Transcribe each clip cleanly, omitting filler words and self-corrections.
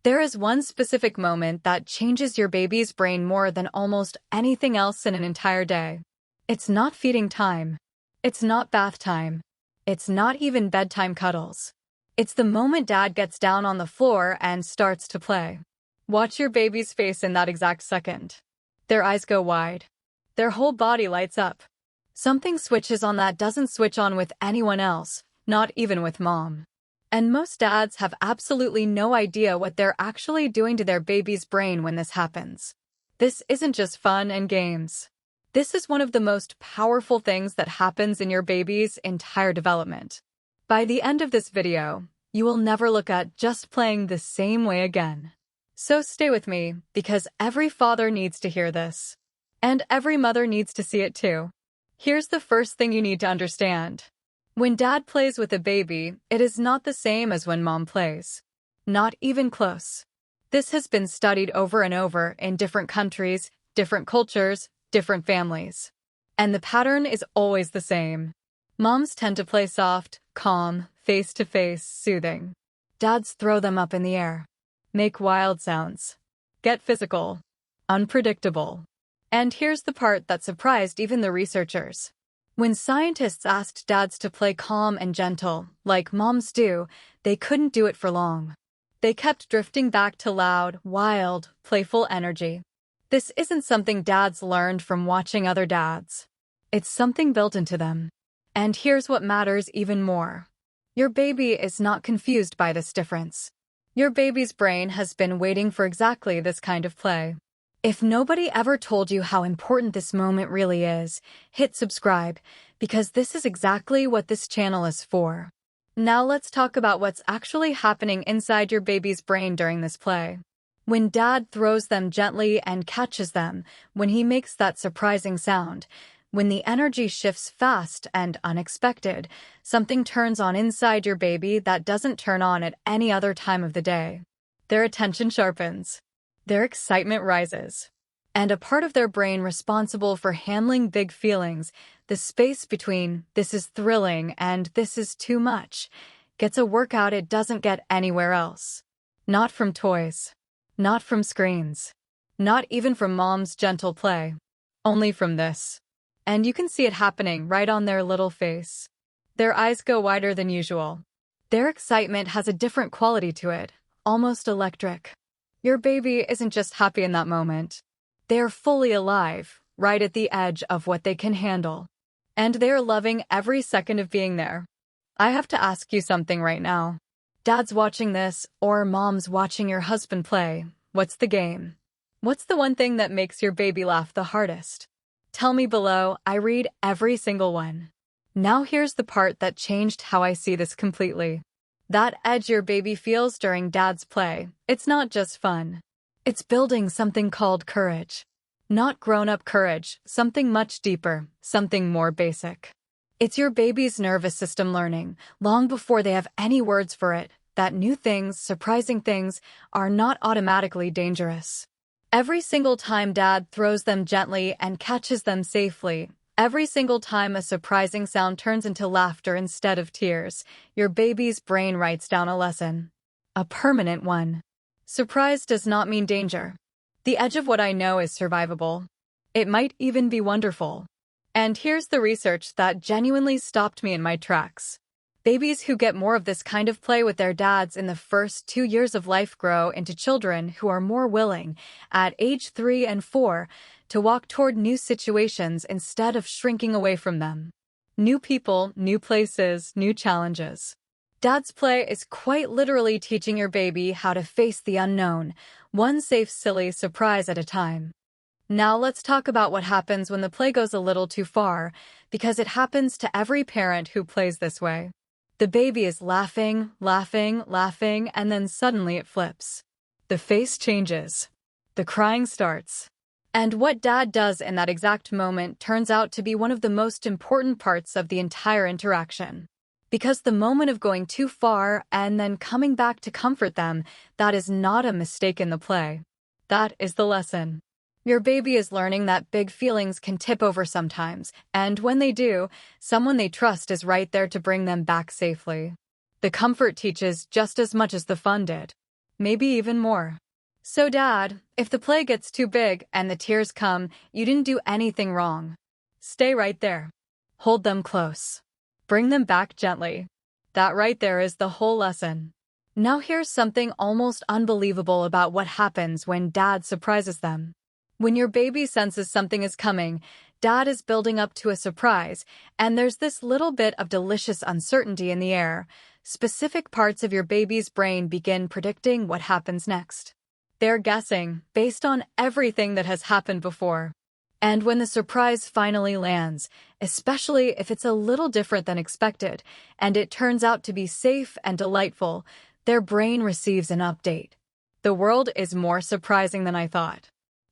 There is one specific moment that changes your baby's brain more than almost anything else in an entire day. It's not feeding time. It's not bath time. It's not even bedtime cuddles. It's the moment dad gets down on the floor and starts to play. Watch your baby's face in that exact second. Their eyes go wide. Their whole body lights up. Something switches on that doesn't switch on with anyone else, not even with mom. And most dads have absolutely no idea what they're actually doing to their baby's brain when this happens. This isn't just fun and games. This is one of the most powerful things that happens in your baby's entire development. By the end of this video, you will never look at just playing the same way again. So stay with me, because every father needs to hear this. And every mother needs to see it too. Here's the first thing you need to understand. When dad plays with a baby, it is not the same as when mom plays. Not even close. This has been studied over and over in different countries, different cultures, different families. And the pattern is always the same. Moms tend to play soft, calm, face-to-face, soothing. Dads throw them up in the air. Make wild sounds. Get physical. Unpredictable. And here's the part that surprised even the researchers. When scientists asked dads to play calm and gentle, like moms do, they couldn't do it for long. They kept drifting back to loud, wild, playful energy. This isn't something dads learned from watching other dads. It's something built into them. And here's what matters even more. Your baby is not confused by this difference. Your baby's brain has been waiting for exactly this kind of play. If nobody ever told you how important this moment really is, hit subscribe, because this is exactly what this channel is for. Now let's talk about what's actually happening inside your baby's brain during this play. When dad throws them gently and catches them, when he makes that surprising sound, when the energy shifts fast and unexpected, something turns on inside your baby that doesn't turn on at any other time of the day. Their attention sharpens. Their excitement rises. And a part of their brain responsible for handling big feelings, the space between "this is thrilling" and "this is too much," gets a workout it doesn't get anywhere else. Not from toys. Not from screens. Not even from mom's gentle play. Only from this. And you can see it happening right on their little face. Their eyes go wider than usual. Their excitement has a different quality to it, almost electric. Your baby isn't just happy in that moment. They are fully alive, right at the edge of what they can handle. And they are loving every second of being there. I have to ask you something right now. Dad's watching this, or mom's watching your husband play. What's the game? What's the one thing that makes your baby laugh the hardest? Tell me below. I read every single one. Now here's the part that changed how I see this completely. That edge your baby feels during dad's play, it's not just fun. It's building something called courage. Not grown-up courage, something much deeper, something more basic. It's your baby's nervous system learning, long before they have any words for it, that new things, surprising things, are not automatically dangerous. Every single time dad throws them gently and catches them safely, every single time a surprising sound turns into laughter instead of tears, your baby's brain writes down a lesson. A permanent one. Surprise does not mean danger. The edge of what I know is survivable. It might even be wonderful. And here's the research that genuinely stopped me in my tracks. Babies who get more of this kind of play with their dads in the first 2 years of life grow into children who are more willing, at age 3 and 4, to walk toward new situations instead of shrinking away from them. New people, new places, new challenges. Dad's play is quite literally teaching your baby how to face the unknown, one safe, silly surprise at a time. Now let's talk about what happens when the play goes a little too far, because it happens to every parent who plays this way. The baby is laughing, laughing, laughing, and then suddenly it flips. The face changes. The crying starts. And what dad does in that exact moment turns out to be one of the most important parts of the entire interaction. Because the moment of going too far and then coming back to comfort them, that is not a mistake in the play. That is the lesson. Your baby is learning that big feelings can tip over sometimes, and when they do, someone they trust is right there to bring them back safely. The comfort teaches just as much as the fun did. maybe even more. So Dad, if the play gets too big and the tears come, you didn't do anything wrong. Stay right there. Hold them close. Bring them back gently. That right there is the whole lesson. Now here's something almost unbelievable about what happens when Dad surprises them. When your baby senses something is coming, Dad is building up to a surprise, and there's this little bit of delicious uncertainty in the air. Specific parts of your baby's brain begin predicting what happens next. They're guessing, based on everything that has happened before. And when the surprise finally lands, especially if it's a little different than expected, and it turns out to be safe and delightful, their brain receives an update. The world is more surprising than I thought.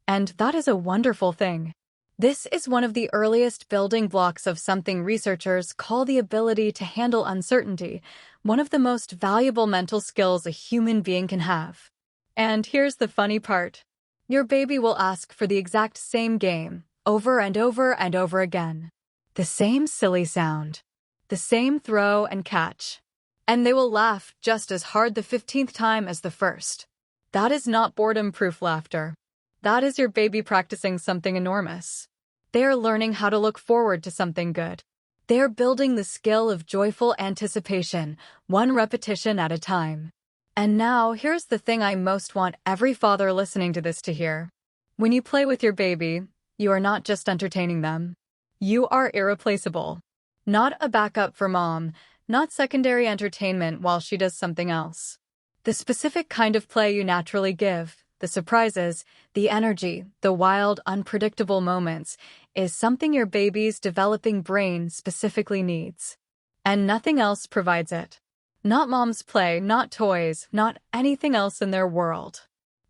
And that is a wonderful thing. This is one of the earliest building blocks of something researchers call the ability to handle uncertainty, one of the most valuable mental skills a human being can have. And here's the funny part. Your baby will ask for the exact same game, over and over and over again. The same silly sound. The same throw and catch. And they will laugh just as hard the 15th time as the first. That is not boredom-proof laughter. That is your baby practicing something enormous. They are learning how to look forward to something good. They are building the skill of joyful anticipation, one repetition at a time. And now, here's the thing I most want every father listening to this to hear. When you play with your baby, you are not just entertaining them. You are irreplaceable. Not a backup for mom, not secondary entertainment while she does something else. The specific kind of play you naturally give, the surprises, the energy, the wild, unpredictable moments, is something your baby's developing brain specifically needs. And nothing else provides it. Not mom's play, not toys, not anything else in their world.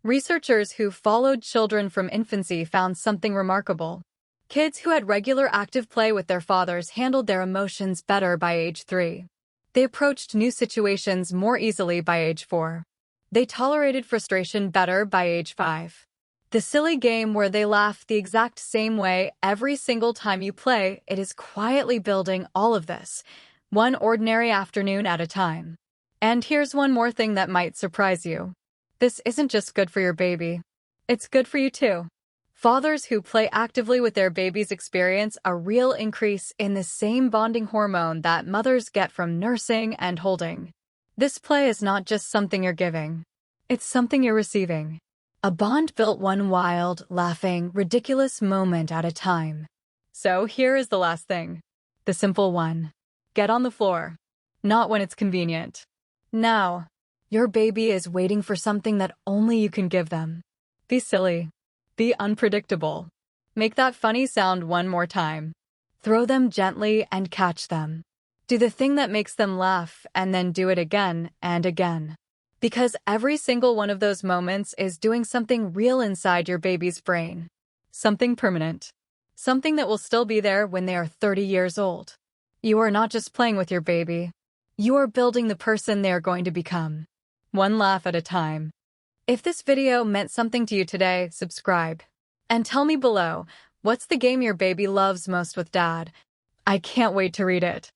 Researchers who followed children from infancy found something remarkable. Kids who had regular active play with their fathers handled their emotions better by age 3. They approached new situations more easily by age 4. They tolerated frustration better by age 5. The silly game where they laugh the exact same way every single time you play, it is quietly building all of this, one ordinary afternoon at a time. And here's one more thing that might surprise you. This isn't just good for your baby. It's good for you too. Fathers who play actively with their babies experience a real increase in the same bonding hormone that mothers get from nursing and holding. This play is not just something you're giving. It's something you're receiving. A bond built one wild, laughing, ridiculous moment at a time. So here is the last thing. The simple one. Get on the floor. Not when it's convenient. Now, your baby is waiting for something that only you can give them. Be silly. Be unpredictable. Make that funny sound one more time. Throw them gently and catch them. Do the thing that makes them laugh and then do it again and again. Because every single one of those moments is doing something real inside your baby's brain. Something permanent. Something that will still be there when they are 30 years old. You are not just playing with your baby. You are building the person they are going to become. One laugh at a time. If this video meant something to you today, subscribe. And tell me below, what's the game your baby loves most with Dad? I can't wait to read it.